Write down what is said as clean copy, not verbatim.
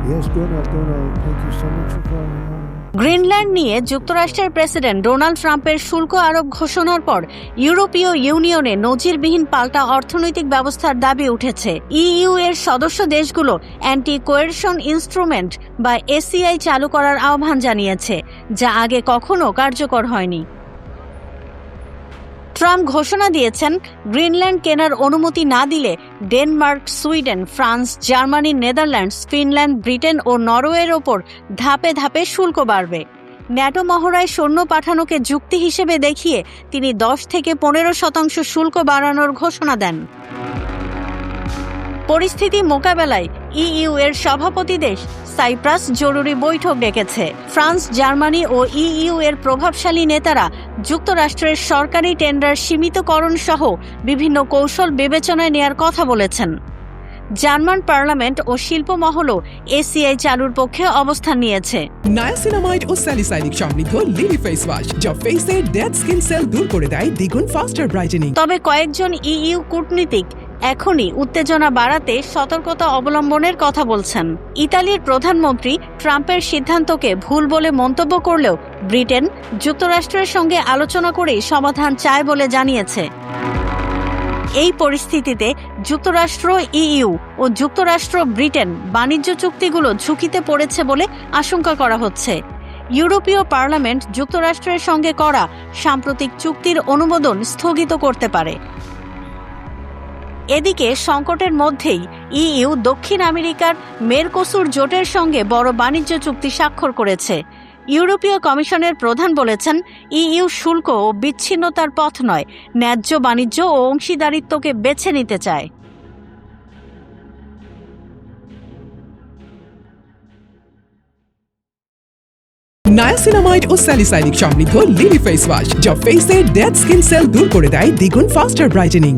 Yes, Donald, thank you so much for calling. Greenland নিয়ে যুক্তরাষ্ট্রের president Donald ট্রাম্পের শুল্ক আরোপ ঘোষণার পর ইউরোপীয় ইউনিয়নে নজিরবিহীন পাল্টা অর্থনৈতিক ব্যবস্থার দাবি উঠেছে। ইইউ এর সদস্য দেশগুলো অ্যান্টি কোয়েরশন ইনস্ট্রুমেন্ট বা এসিআই চালু করার আহ্বান জানিয়েছে, যা আগে কখনো কার্যকর হয়নি। ট্রাম্প ঘোষণা দিয়েছেন, গ্রিনল্যান্ড কেনার অনুমতি না দিলে Denmark, Sweden, France, Germany, Netherlands, Finland, Britain ও নরওয়ের ওপর ধাপে ধাপে শুল্ক বাড়বে। ন্যাটো মহড়ায় সৈন্য পাঠানোকে যুক্তি হিসেবে দেখিয়ে তিনি 10 থেকে 15% শুল্ক বাড়ানোর ঘোষণা দেন। পরিস্থিতি মোকাবেলায় ইইউ এর সভাপতি দেশ সাইপ্রাস জরুরি বৈঠক ডেকেছে। ফ্রান্স, জার্মানি ও ইইউ এর প্রভাবশালী নেতারা যুক্তরাষ্ট্রের সরকারি টেন্ডার সীমিতকরণ সহ বিভিন্ন কৌশল বিবেচনায় নেয়ার কথা বলেছেন। জার্মান পার্লামেন্ট ও শিল্প মহলও এসিআই চালুর পক্ষে অবস্থান নিয়েছে। নায়াসিনামাইড ও স্যালিসাইলিক সমৃদ্ধ লিলি ফেস ওয়াশ, যা ফেসের ডেড স্কিন সেল দূর করে দেয় দ্বিগুণ ফাস্টার ব্রাইটেনিং। তবে কয়েকজন ইইউ কূটনীতিক এখনই উত্তেজনা বাড়াতে সতর্কতা অবলম্বনের কথা বলছেন। ইতালির প্রধানমন্ত্রী ট্রাম্পের সিদ্ধান্তকে ভুল বলে মন্তব্য করলেও ব্রিটেন যুক্তরাষ্ট্রের সঙ্গে আলোচনা করেই সমাধান চায় বলে জানিয়েছে। এই পরিস্থিতিতে যুক্তরাষ্ট্র, ইইউ ও যুক্তরাষ্ট্র, ব্রিটেন বাণিজ্য চুক্তিগুলো ঝুঁকিতে পড়েছে বলে আশঙ্কা করা হচ্ছে। ইউরোপীয় পার্লামেন্ট যুক্তরাষ্ট্রের সঙ্গে করা সাম্প্রতিক চুক্তির অনুমোদন স্থগিত করতে পারে। এদিকে সংকটের মধ্যেই ইইউ দক্ষিণ আমেরিকার মেরকোসুর জোটের সঙ্গে বড় বাণিজ্য চুক্তি স্বাক্ষর করেছে। ইউরোপীয় কমিশনের প্রধান বলেছেন, ইইউ শুল্ক ও বিচ্ছিন্নতার পথ নয়, ন্যায্য বাণিজ্য ও অংশীদারিত্বকে বেছে নিতে চায়। নায়াসিনামাইড ও স্যালিসাইলিক সমৃদ্ধ লিলি ফেস ওয়াশ, যা ফেসের ডেড স্কিন সেল দূর করে দেয় দ্বিগুণ ফাস্টার ব্রাইটেনিং।